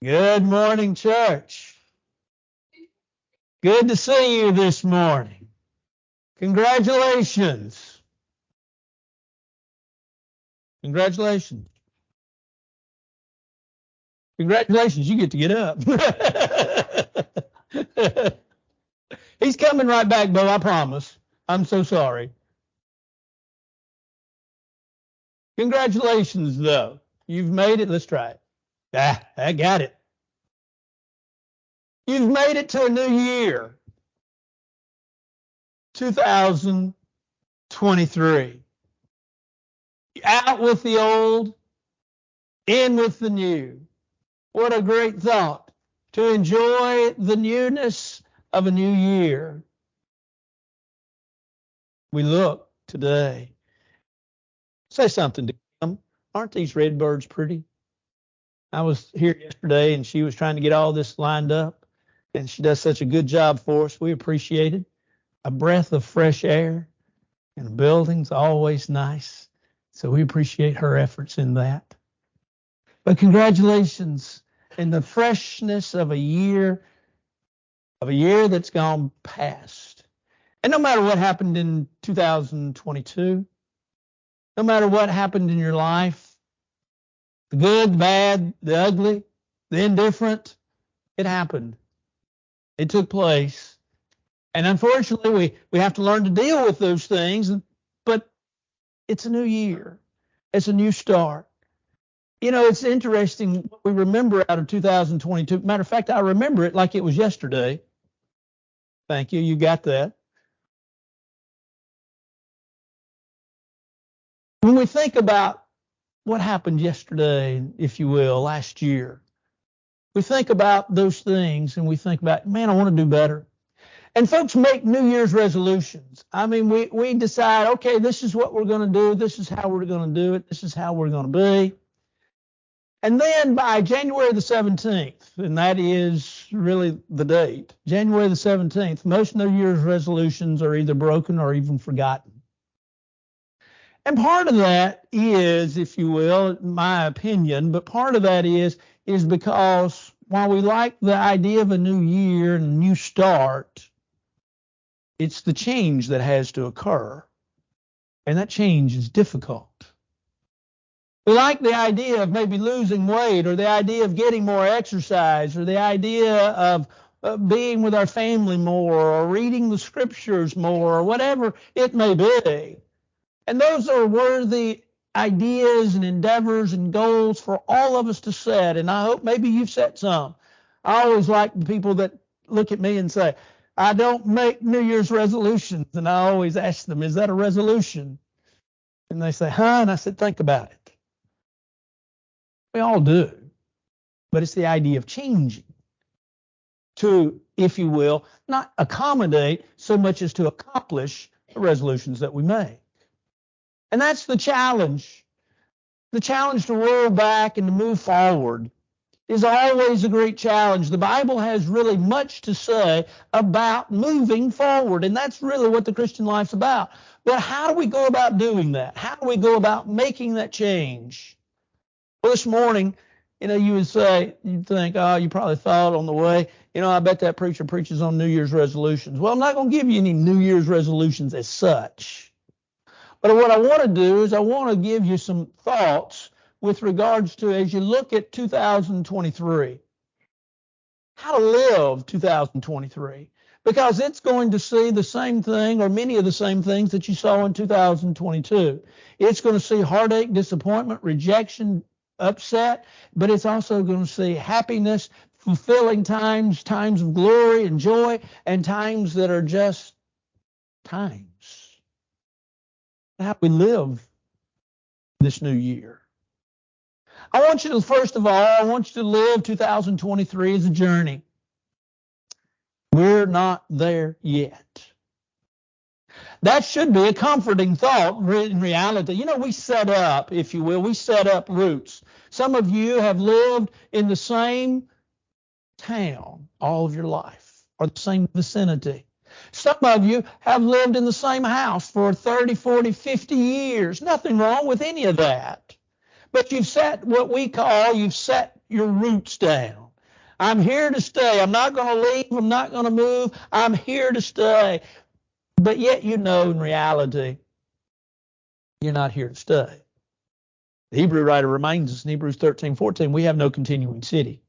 Good morning, church. Good to see you this morning. Congratulations. Congratulations. Congratulations, you get to get up. He's coming right back, Bo, I promise. I'm so sorry. Congratulations, though. You've made it. Let's try it. I got it. You've made it to a new year, 2023. Out with the old, in with the new. What a great thought to enjoy the newness of a new year. We look today. Say something to them. Aren't these red birds pretty? I was here yesterday and she was trying to get all this lined up, and she does such a good job for us. We appreciate it. A breath of fresh air in a building's always nice. So we appreciate her efforts in that. But congratulations in the freshness of a year that's gone past. And no matter what happened in 2022, no matter what happened in your life, the good, the bad, the ugly, the indifferent, it happened. It took place. And unfortunately, we have to learn to deal with those things, but it's a new year. It's a new start. You know, it's interesting what we remember out of 2022. Matter of fact, I remember it like it was yesterday. Thank you. You got that. When we think about what happened yesterday, if you will, last year, we think about those things and we think about, man, I want to do better. And folks make New Year's resolutions. I mean, we decide, okay, this is what we're going to do. This is how we're going to do it. This is how we're going to be. And then by January the 17th, and that is really the date, January the 17th, most New Year's resolutions are either broken or even forgotten. And part of that is, if you will, in my opinion, but part of that is because while we like the idea of a new year and a new start, it's the change that has to occur. And that change is difficult. We like the idea of maybe losing weight, or the idea of getting more exercise, or the idea of being with our family more, or reading the scriptures more, or whatever it may be. And those are worthy ideas and endeavors and goals for all of us to set. And I hope maybe you've set some. I always like the people that look at me and say, I don't make New Year's resolutions. And I always ask them, is that a resolution? And they say, huh? And I said, think about it. We all do. But it's the idea of changing to, if you will, not accommodate so much as to accomplish the resolutions that we make. And that's the challenge. The challenge to roll back and to move forward is always a great challenge. The Bible has really much to say about moving forward, and that's really what the Christian life's about. But how do we go about doing that? How do we go about making that change? Well, this morning, you would say, you'd think, oh, you probably thought on the way, I bet that preacher preaches on New Year's resolutions. Well, I'm not going to give you any New Year's resolutions as such. But what I want to do is I want to give you some thoughts with regards to, as you look at 2023, how to live 2023, because it's going to see the same thing, or many of the same things that you saw in 2022. It's going to see heartache, disappointment, rejection, upset, but it's also going to see happiness, fulfilling times of glory and joy, and times that are just times. How we live this new year. I want you to, first of all, I want you to live 2023 as a journey. We're not there yet. That should be a comforting thought in reality. We set up, if you will, we set up roots. Some of you have lived in the same town all of your life, or the same vicinity. Some of you have lived in the same house for 30, 40, 50 years. Nothing wrong with any of that. But you've set your roots down. I'm here to stay. I'm not going to leave. I'm not going to move. I'm here to stay. But yet you know in reality, you're not here to stay. The Hebrew writer reminds us in Hebrews 13:14, we have no continuing city,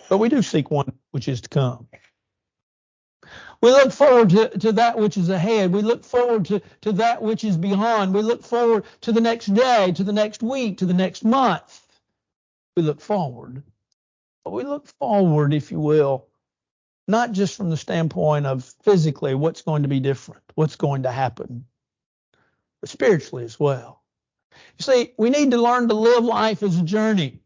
but we do seek one which is to come. We look forward to that which is ahead. We look forward to that which is beyond. We look forward to the next day, to the next week, to the next month. We look forward. But we look forward, if you will, not just from the standpoint of physically what's going to be different, what's going to happen, but spiritually as well. You see, we need to learn to live life as a journey.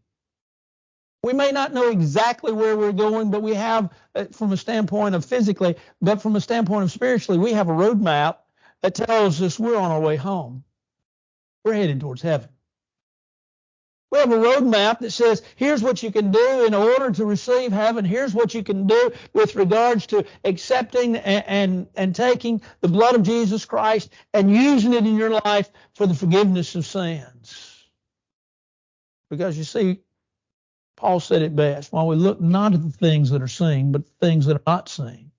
We may not know exactly where we're going, but we have, from a standpoint of physically, but from a standpoint of spiritually, we have a roadmap that tells us we're on our way home. We're headed towards heaven. We have a roadmap that says, here's what you can do in order to receive heaven. Here's what you can do with regards to accepting and taking the blood of Jesus Christ and using it in your life for the forgiveness of sins. Because you see, Paul said it best, while we look not at the things that are seen, but the things that are not seen.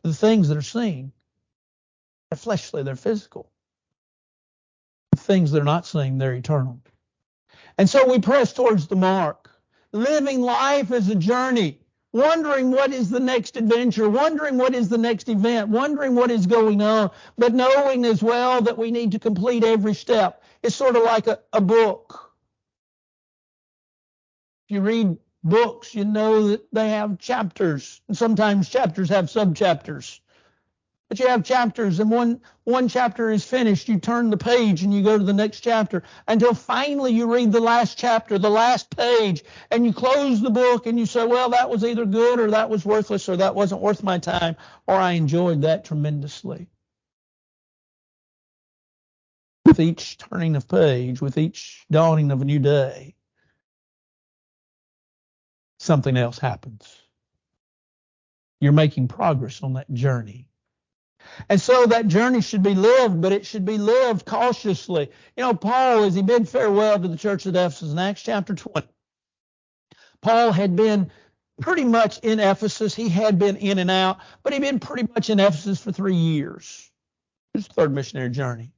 The things that are seen, they're fleshly, they're physical. The things that are not seen, they're eternal. And so we press towards the mark, living life as a journey, wondering what is the next adventure, wondering what is the next event, wondering what is going on, but knowing as well that we need to complete every step. It's sort of like a book. If you read books, you know that they have chapters, and sometimes chapters have subchapters. But you have chapters, and one chapter is finished. You turn the page and you go to the next chapter until finally you read the last chapter, the last page, and you close the book and you say, well, that was either good or that was worthless or that wasn't worth my time or I enjoyed that tremendously. With each turning of page, with each dawning of a new day, something else happens. You're making progress on that journey. And so that journey should be lived, but it should be lived cautiously. You know, Paul, as he bid farewell to the church at Ephesus in Acts chapter 20, Paul had been pretty much in Ephesus. He had been in and out, but he'd been pretty much in Ephesus for 3 years. His third missionary journey.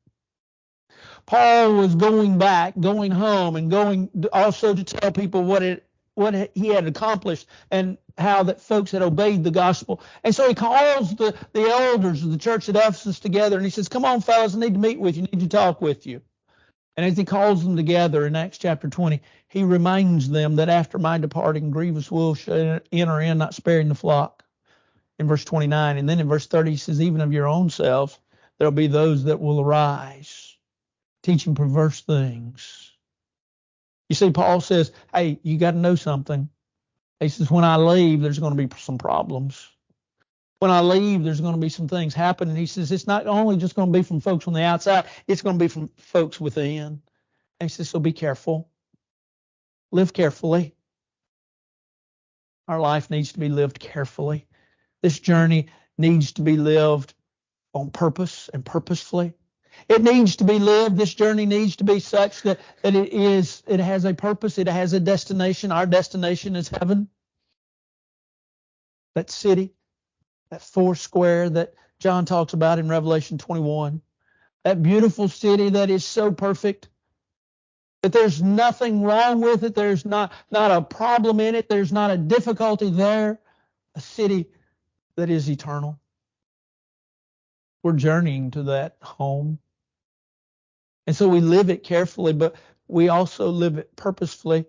Paul was going back, going home, and going also to tell people what he had accomplished and how that folks had obeyed the gospel. And so he calls the elders of the church at Ephesus together and he says, come on, fellas, I need to meet with you, I need to talk with you. And as he calls them together in Acts chapter 20, he reminds them that after my departing, grievous wolves shall enter in, not sparing the flock. In verse 29, and then in verse 30, he says, even of your own selves, there'll be those that will arise, teaching perverse things. You see, Paul says, hey, you got to know something. He says, when I leave, there's going to be some problems. When I leave, there's going to be some things happen. And he says, it's not only just going to be from folks on the outside, it's going to be from folks within. And he says, so be careful. Live carefully. Our life needs to be lived carefully. This journey needs to be lived on purpose and purposefully. It needs to be lived. This journey needs to be such that it has a purpose. It has a destination. Our destination is heaven. That city, that four square that John talks about in Revelation 21. That beautiful city that is so perfect that there's nothing wrong with it. There's not a problem in it. There's not a difficulty there. A city that is eternal. We're journeying to that home. And so we live it carefully, but we also live it purposefully,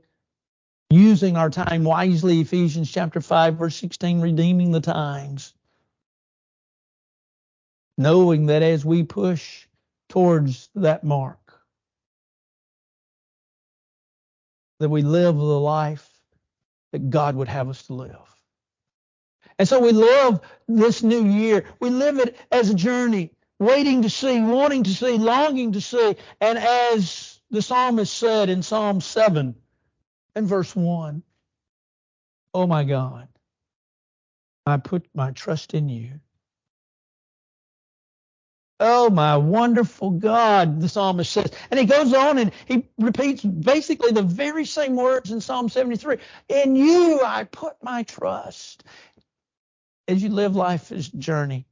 using our time wisely. Ephesians chapter 5, verse 16, redeeming the times. Knowing that as we push towards that mark, that we live the life that God would have us to live. And so we live this new year. We live it as a journey, waiting to see, wanting to see, longing to see. And as the psalmist said in Psalm 7 and verse 1, oh my God, I put my trust in you. Oh, my wonderful God, the psalmist says. And he goes on and he repeats basically the very same words in Psalm 73. In you I put my trust. As you live life as a journey,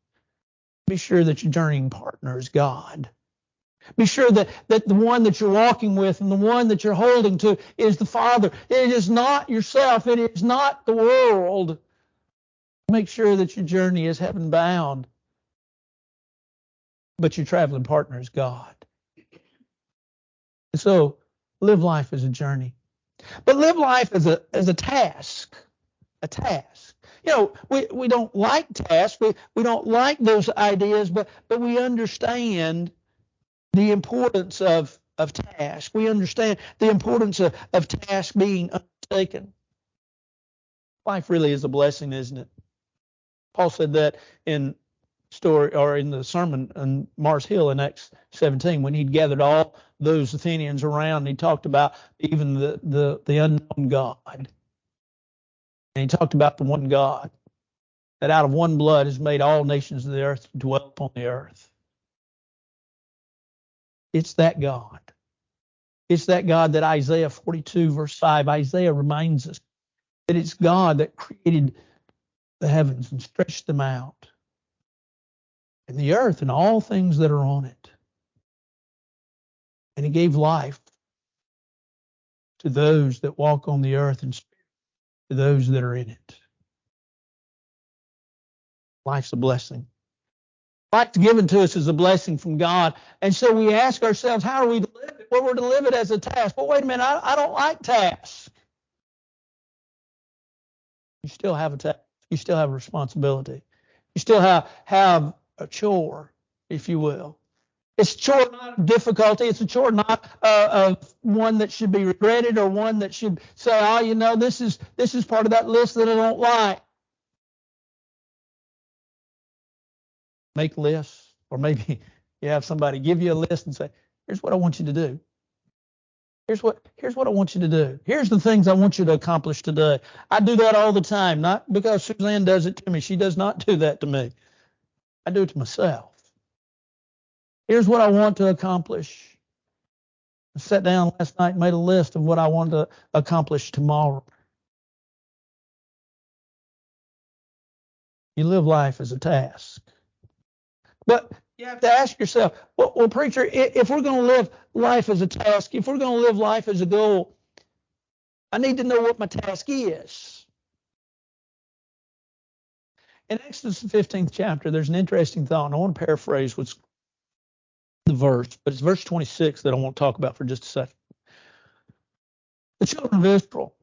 be sure that your journeying partner is God. Be sure that the one that you're walking with and the one that you're holding to is the Father. It is not yourself. It is not the world. Make sure that your journey is heaven bound, but your traveling partner is God. And so live life as a journey, but live life as a task, a task. You know, we don't like tasks. We don't like those ideas, but we understand the importance of task. We understand the importance of task being undertaken. Life really is a blessing, isn't it? Paul said that in story or in the sermon on Mars Hill in Acts 17 when he'd gathered all those Athenians around and he talked about even the unknown God. And he talked about the one God that out of one blood has made all nations of the earth to dwell upon the earth. It's that God. It's that God that Isaiah 42 verse 5, Isaiah reminds us that it's God that created the heavens and stretched them out, and the earth and all things that are on it. And he gave life to those that walk on the earth and to those that are in it. Life's a blessing. Life's given to us as a blessing from God. And so we ask ourselves, how are we to live it? Well, we're to live it as a task. But wait a minute, I don't like tasks. You still have a task. You still have a responsibility. You still have a chore, if you will. It's a chore not of difficulty. It's a chore not of one that should be regretted or one that should say, oh, you know, this is part of that list that I don't like. Make lists, or maybe you have somebody give you a list and say, here's what I want you to do. Here's what I want you to do. Here's the things I want you to accomplish today. I do that all the time, not because Suzanne does it to me. She does not do that to me. I do it to myself. Here's what I want to accomplish. I sat down last night and made a list of what I want to accomplish tomorrow. You live life as a task. But you have to ask yourself, well, preacher, if we're going to live life as a task, if we're going to live life as a goal, I need to know what my task is. In Exodus the 15th chapter, there's an interesting thought, and I want to paraphrase what's the verse, but it's verse 26 that I want to talk about for just a second. The children of Israel.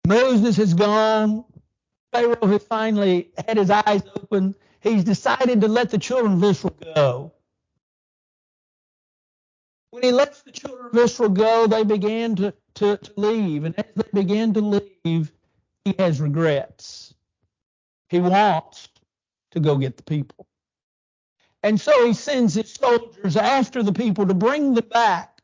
Moses has gone. Pharaoh has finally had his eyes open. He's decided to let the children of Israel go. When he lets the children of Israel go, they began to leave. And as they began to leave, he has regrets. He wants to go get the people. And so he sends his soldiers after the people to bring them back.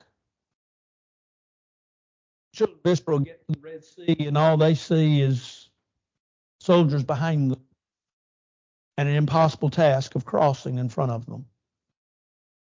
The children of Israel get to the Red Sea, and all they see is soldiers behind them and an impossible task of crossing in front of them.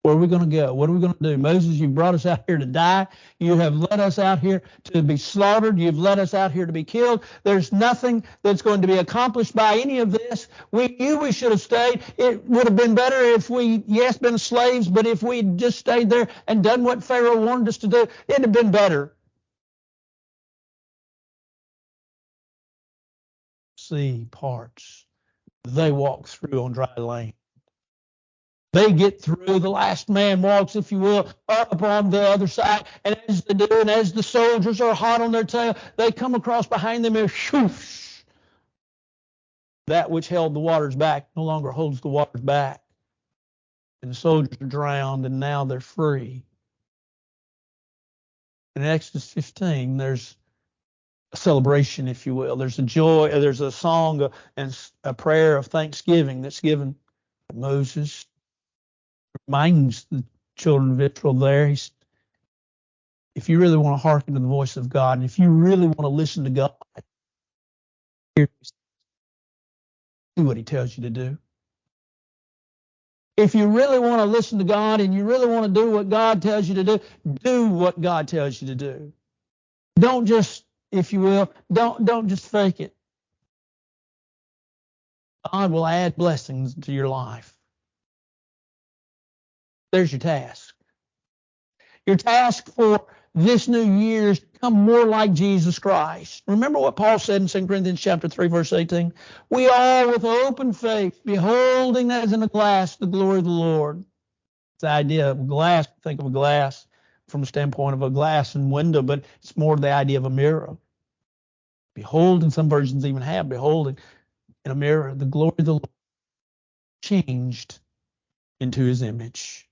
Where are we going to go? What are we going to do? Moses, you've brought us out here to die. You have led us out here to be slaughtered. You've led us out here to be killed. There's nothing that's going to be accomplished by any of this. We knew we should have stayed. It would have been better if we, yes, been slaves, but if we'd just stayed there and done what Pharaoh wanted us to do, it'd have been better. Sea parts. They walk through on dry land. They get through. The last man walks, if you will, up on the other side. And as they do, and as the soldiers are hot on their tail, they come across behind them and whoosh. That which held the waters back no longer holds the waters back. And the soldiers are drowned, and now they're free. In Exodus 15, there's a celebration, if you will. There's a joy, there's a song and a prayer of thanksgiving that's given to Moses. Reminds the children of Israel there. If you really want to hearken to the voice of God, and if you really want to listen to God, do what he tells you to do. If you really want to listen to God and you really want to do what God tells you to do what God tells you to do. Don't just, if you will, don't just fake it. God will add blessings to your life. There's your task. Your task for this new year is to become more like Jesus Christ. Remember what Paul said in 2 Corinthians chapter 3, verse 18? We all with open face, beholding as in a glass the glory of the Lord. It's the idea of glass. Think of a glass from the standpoint of a glass and window, but it's more the idea of a mirror. Beholding, some versions even have beholding in a mirror the glory of the Lord, changed into his image.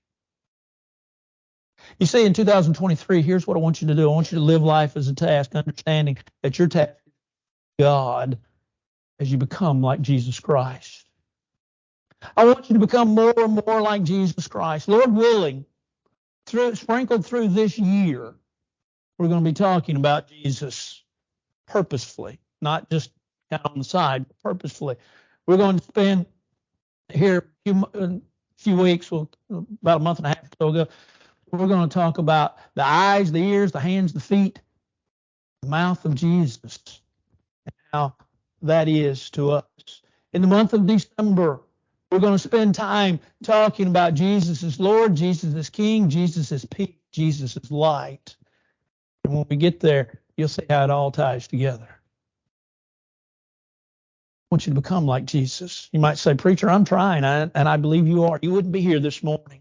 You see, in 2023, here's what I want you to do. I want you to live life as a task, understanding that your task is God as you become like Jesus Christ. I want you to become more and more like Jesus Christ. Lord willing, sprinkled through this year, we're going to be talking about Jesus purposefully, not just kind of on the side, but purposefully. We're going to spend here a few weeks, about a month and a half or so ago, we're going to talk about the eyes, the ears, the hands, the feet, the mouth of Jesus, and how that is to us. In the month of December, we're going to spend time talking about Jesus as Lord, Jesus as King, Jesus as peace, Jesus as light. And when we get there, you'll see how it all ties together. I want you to become like Jesus. You might say, Preacher, I'm trying, and I believe you are. You wouldn't be here this morning.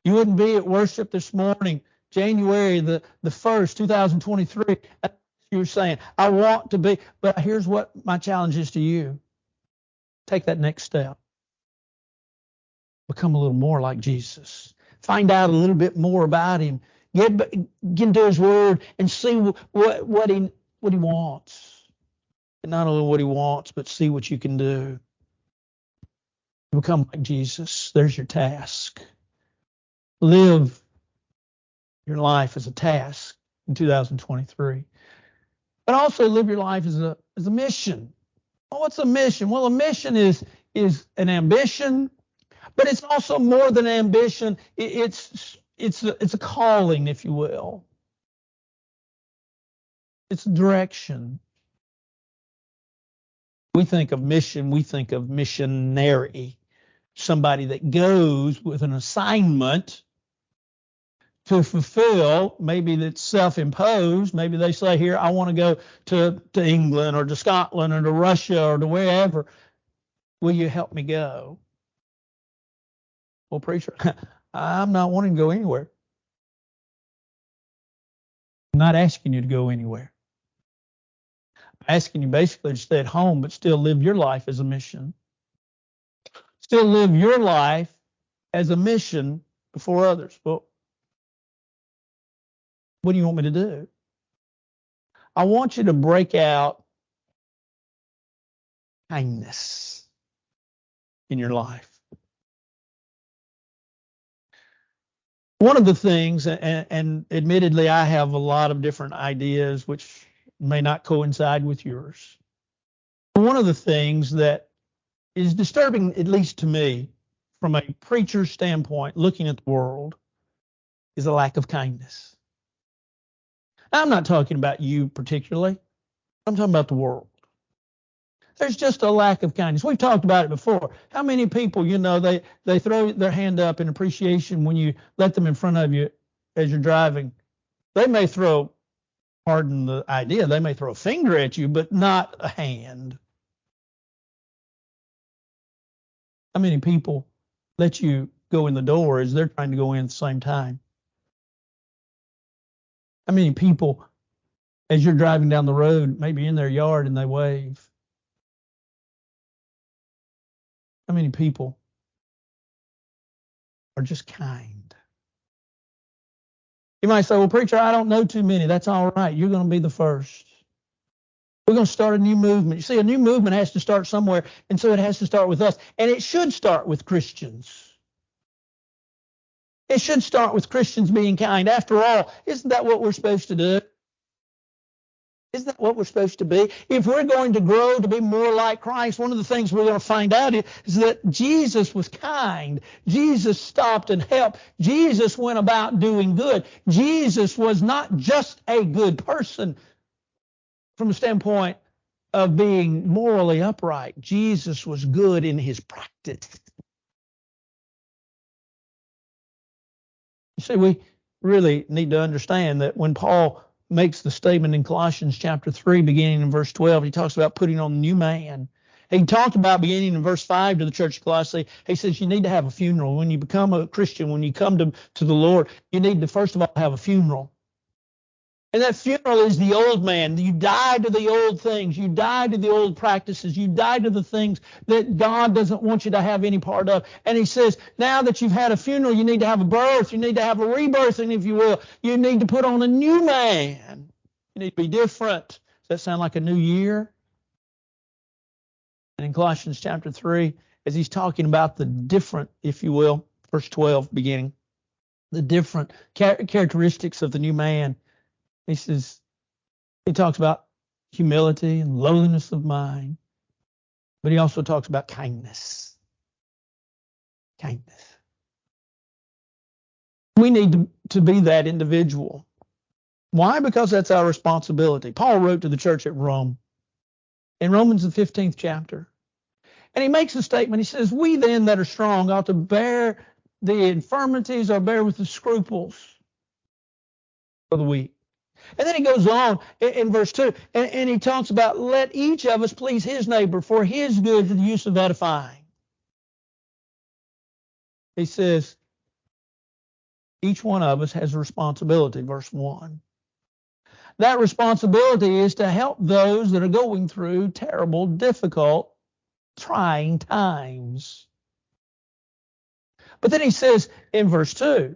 You wouldn't be at worship this morning, January the 1st, 2023. You're saying, I want to be, but here's what my challenge is to you. Take that next step. Become a little more like Jesus. Find out a little bit more about him. Get into his word and see what he wants. And not only what he wants, but see what you can do. Become like Jesus. There's your task. Live your life as a task in 2023. But also live your life as a mission. Well, what's a mission? Well, a mission is an ambition, but it's also more than ambition. It's a calling, if you will. It's a direction. We think of mission, we think of missionary, somebody that goes with an assignment to fulfill. Maybe that's self-imposed. Maybe they say, here, I want to go to England or to Scotland or to Russia or to wherever. Will you help me go? Well, preacher, I'm not wanting to go anywhere. I'm not asking you to go anywhere. I'm asking you basically to stay at home, but still live your life as a mission. Still live your life as a mission before others. Well, what do you want me to do? I want you to break out kindness in your life. One of the things, and admittedly, I have a lot of different ideas which may not coincide with yours. One of the things that is disturbing, at least to me, from a preacher's standpoint, looking at the world, is a lack of kindness. Now, I'm not talking about you particularly. I'm talking about the world. There's just a lack of kindness. We've talked about it before. How many people, they throw their hand up in appreciation when you let them in front of you as you're driving? They may throw, pardon the idea, they may throw a finger at you, but not a hand. How many people let you go in the door as they're trying to go in at the same time? How many people, as you're driving down the road, maybe in their yard, and they wave? How many people are just kind? You might say, well, preacher, I don't know too many. That's all right. You're going to be the first. We're going to start a new movement. You see, a new movement has to start somewhere, and so it has to start with us. And it should start with Christians. It should start with Christians being kind. After all, isn't that what we're supposed to do? Isn't that what we're supposed to be? If we're going to grow to be more like Christ, one of the things we're going to find out is that Jesus was kind. Jesus stopped and helped. Jesus went about doing good. Jesus was not just a good person from the standpoint of being morally upright. Jesus was good in his practice. You see, we really need to understand that when Paul makes the statement in Colossians chapter 3, beginning in verse 12, he talks about putting on the new man. He talked about beginning in verse 5 to the church of Colossae. He says you need to have a funeral. When you become a Christian, when you come to the Lord, you need to first of all have a funeral. And that funeral is the old man. You die to the old things. You die to the old practices. You die to the things that God doesn't want you to have any part of. And he says, now that you've had a funeral, you need to have a birth. You need to have a rebirthing, if you will. You need to put on a new man. You need to be different. Does that sound like a new year? And in Colossians chapter 3, as he's talking about the different, if you will, verse 12 beginning, the different characteristics of the new man, he talks about humility and lowliness of mind, but he also talks about kindness. Kindness. We need to be that individual. Why? Because that's our responsibility. Paul wrote to the church at Rome in Romans the 15th chapter. And he makes a statement. He says, we then that are strong ought to bear the infirmities or bear with the scruples of the weak. And then he goes on in verse 2, and he talks about let each of us please his neighbor for his good to the use of edifying. He says, each one of us has a responsibility, verse 1. That responsibility is to help those that are going through terrible, difficult, trying times. But then he says in verse 2,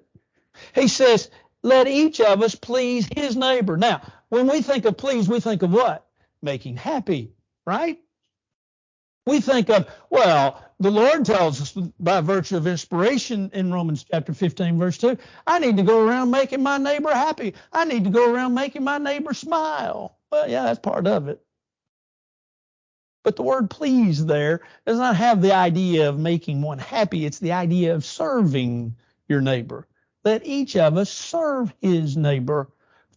he says, let each of us please his neighbor. Now, when we think of please, we think of what? Making happy, right? We think of, well, the Lord tells us by virtue of inspiration in Romans chapter 15, verse 2, I need to go around making my neighbor happy. I need to go around making my neighbor smile. Well, yeah, that's part of it. But the word please there does not have the idea of making one happy. It's the idea of serving your neighbor. Let each of us serve his neighbor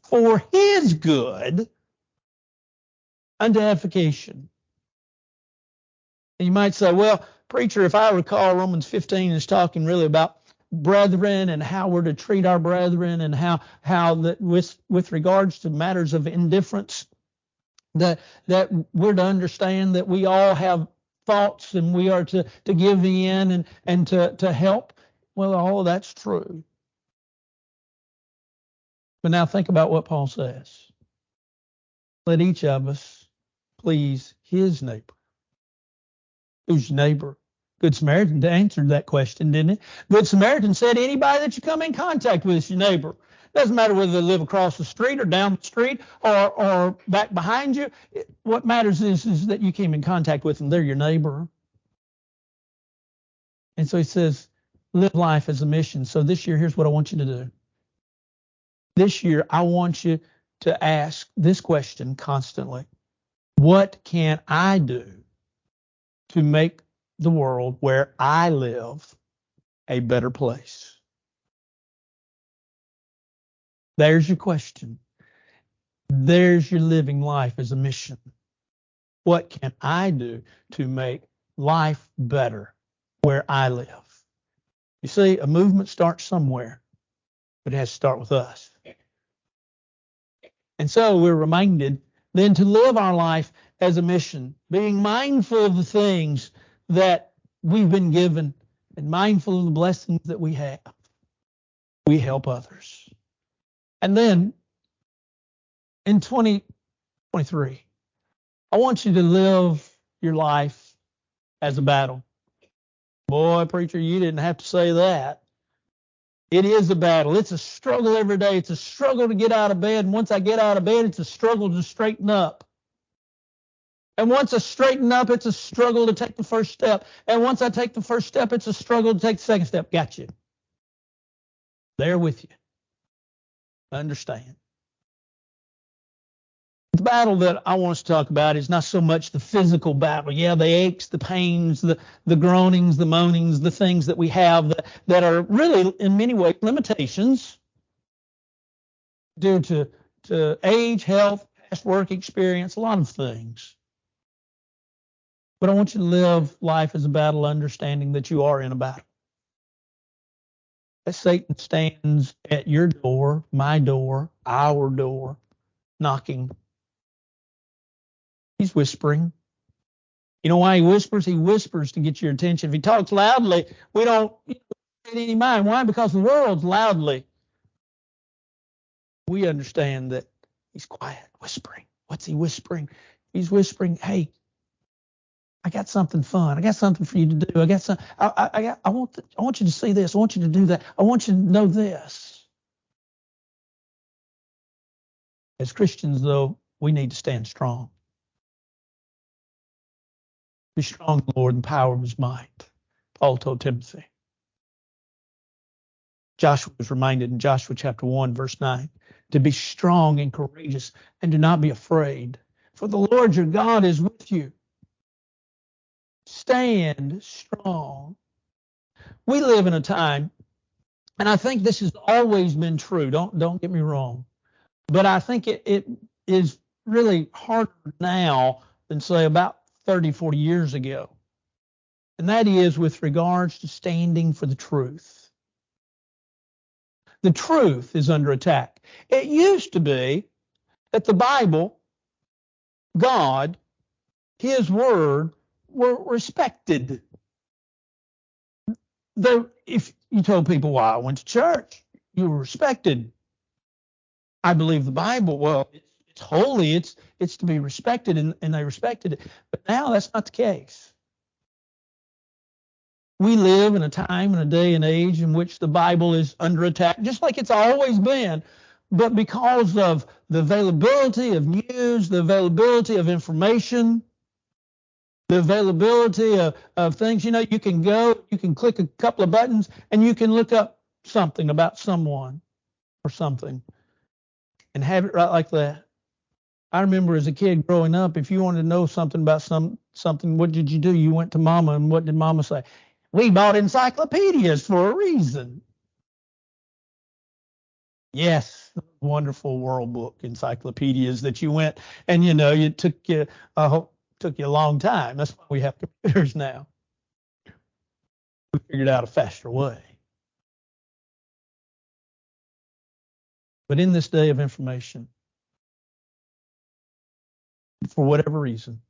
for his good unto edification. And you might say, well, preacher, if I recall, Romans 15 is talking really about brethren and how we're to treat our brethren and how that with regards to matters of indifference, that we're to understand that we all have thoughts and we are to give in and to help. Well, all of that's true. But now think about what Paul says. Let each of us please his neighbor. Who's your neighbor? Good Samaritan answered that question, didn't it? Good Samaritan said anybody that you come in contact with is your neighbor. Doesn't matter whether they live across the street or down the street or back behind you. What matters is that you came in contact with them. They're your neighbor. And so he says, live life as a mission. So this year, here's what I want you to do. This year, I want you to ask this question constantly. What can I do to make the world where I live a better place? There's your question. There's your living life as a mission. What can I do to make life better where I live? You see, a movement starts somewhere, but it has to start with us. And so we're reminded then to live our life as a mission, being mindful of the things that we've been given and mindful of the blessings that we have. We help others. And then in 2023, I want you to live your life as a battle. Boy, preacher, you didn't have to say that. It is a battle. It's a struggle every day. It's a struggle to get out of bed. And once I get out of bed, it's a struggle to straighten up. And once I straighten up, it's a struggle to take the first step. And once I take the first step, it's a struggle to take the second step. Got you. There with you. Understand. battle that I want us to talk about is not so much the physical battle. Yeah, the aches, the pains, the groanings, the moanings, the things that we have that are really in many ways limitations due to age, health, past work experience, a lot of things. But I want you to live life as a battle, understanding that you are in a battle. That Satan stands at your door, my door, our door, knocking. He's whispering. You know why he whispers? He whispers to get your attention. If he talks loudly, we don't pay any mind. Why? Because the world's loudly. We understand that he's quiet, whispering. What's he whispering? He's whispering, hey, I got something fun. I got something for you to do. I want you to see this. I want you to do that. I want you to know this. As Christians, though, we need to stand strong. Be strong in the Lord and the power of his might. Paul told Timothy. Joshua was reminded in Joshua chapter 1, verse 9, to be strong and courageous and do not be afraid, for the Lord your God is with you. Stand strong. We live in a time, and I think this has always been true. Don't get me wrong, but I think it is really harder now than, say, about 30, 40 years ago. And that is with regards to standing for the truth. The truth is under attack. It used to be that the Bible, God, his word, were respected. If you told people, well, I went to church, you were respected. I believe the Bible, well, it's holy, it's to be respected, and they respected it. But now that's not the case. We live in a time and a day and age in which the Bible is under attack, just like it's always been. But because of the availability of news, the availability of information, the availability of things, you can click a couple of buttons and you can look up something about someone or something and have it right like that. I remember as a kid growing up, if you wanted to know something about something, what did you do? You went to Mama, and what did Mama say? We bought encyclopedias for a reason. Yes, wonderful World Book encyclopedias that you went and it took you a long time. That's why we have computers now. We figured out a faster way. But in this day of information, for whatever reason,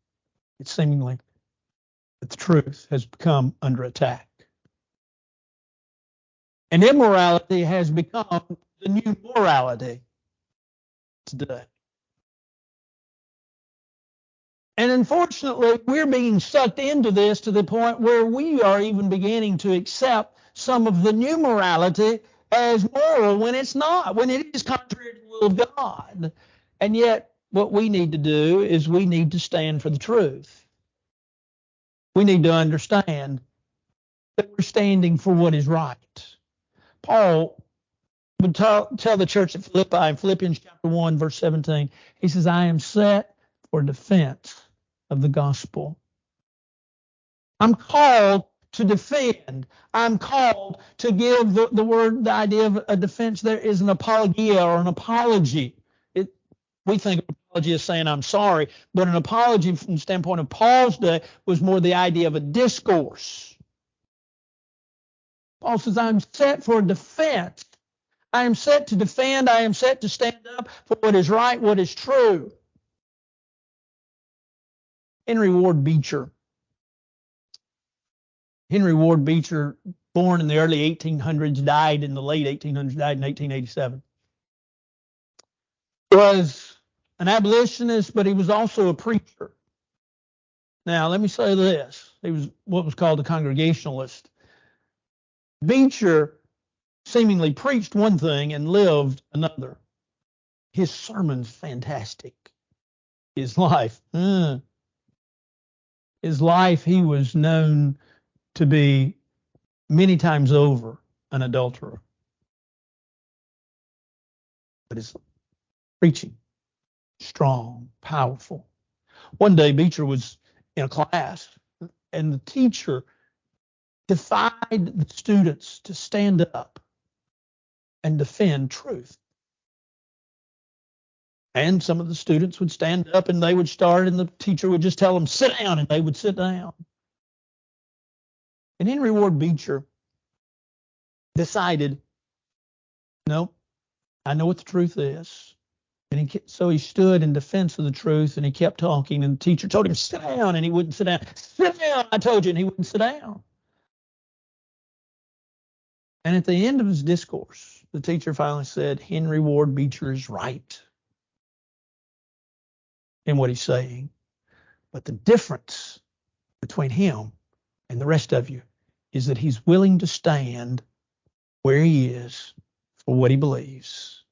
it's seemingly that the truth has become under attack. And immorality has become the new morality today. And unfortunately, we're being sucked into this to the point where we are even beginning to accept some of the new morality as moral when it's not, when it is contrary to the will of God. And yet, what we need to do is we need to stand for the truth. We need to understand that we're standing for what is right. Paul would tell the church at Philippi in Philippians chapter 1, verse 17, he says, I am set for defense of the gospel. I'm called to defend. I'm called to give the idea of a defense. There is an apologia or an apology. We think of apology as saying I'm sorry, but an apology from the standpoint of Paul's day was more the idea of a discourse. Paul says, I'm set for defense. I am set to defend. I am set to stand up for what is right, what is true. Henry Ward Beecher, born in the early 1800s, died in the late 1800s, died in 1887. Was an abolitionist, but he was also a preacher. Now, let me say this. He was what was called a Congregationalist. Beecher seemingly preached one thing and lived another. His sermon's fantastic. His life, he was known to be many times over an adulterer. But his preaching strong, powerful. One day, Beecher was in a class, and the teacher defied the students to stand up and defend truth. And some of the students would stand up and they would start, and the teacher would just tell them, sit down, and they would sit down. And Henry Ward Beecher decided, nope, I know what the truth is. And so he stood in defense of the truth, and he kept talking, and the teacher told him, sit down, and he wouldn't sit down. Sit down, I told you, and he wouldn't sit down. And at the end of his discourse, the teacher finally said, Henry Ward Beecher is right in what he's saying. But the difference between him and the rest of you is that he's willing to stand where he is for what he believes.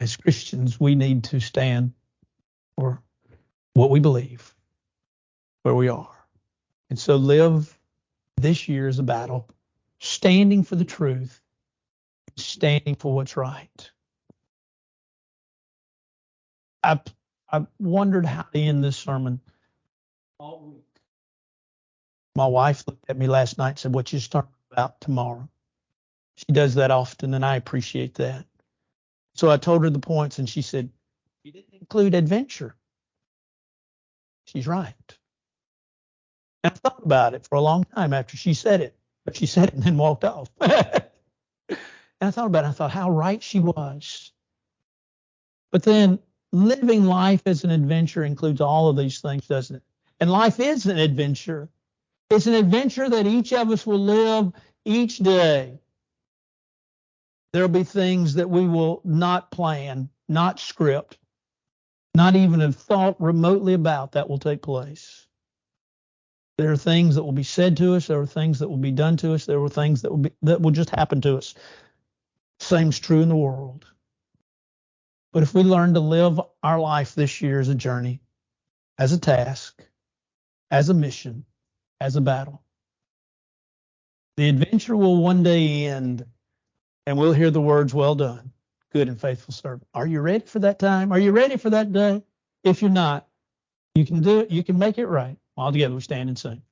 As Christians, we need to stand for what we believe, where we are. And so live this year as a battle, standing for the truth, standing for what's right. I wondered how to end this sermon all week. My wife looked at me last night and said, "What's your sermon about tomorrow?" She does that often, and I appreciate that. So I told her the points, and she said, "You didn't include adventure." She's right. And I thought about it for a long time after she said it. But she said it and then walked off. And I thought about it. I thought how right she was. But then living life as an adventure includes all of these things, doesn't it? And life is an adventure. It's an adventure that each of us will live each day. There'll be things that we will not plan, not script, not even have thought remotely about that will take place. There are things that will be said to us. There are things that will be done to us. There are things that will just happen to us. Same's true in the world. But if we learn to live our life this year as a journey, as a task, as a mission, as a battle, the adventure will one day end, and we'll hear the words, "Well done, good and faithful servant." Are you ready for that time? Are you ready for that day? If you're not, you can do it. You can make it right. All together we stand and sing.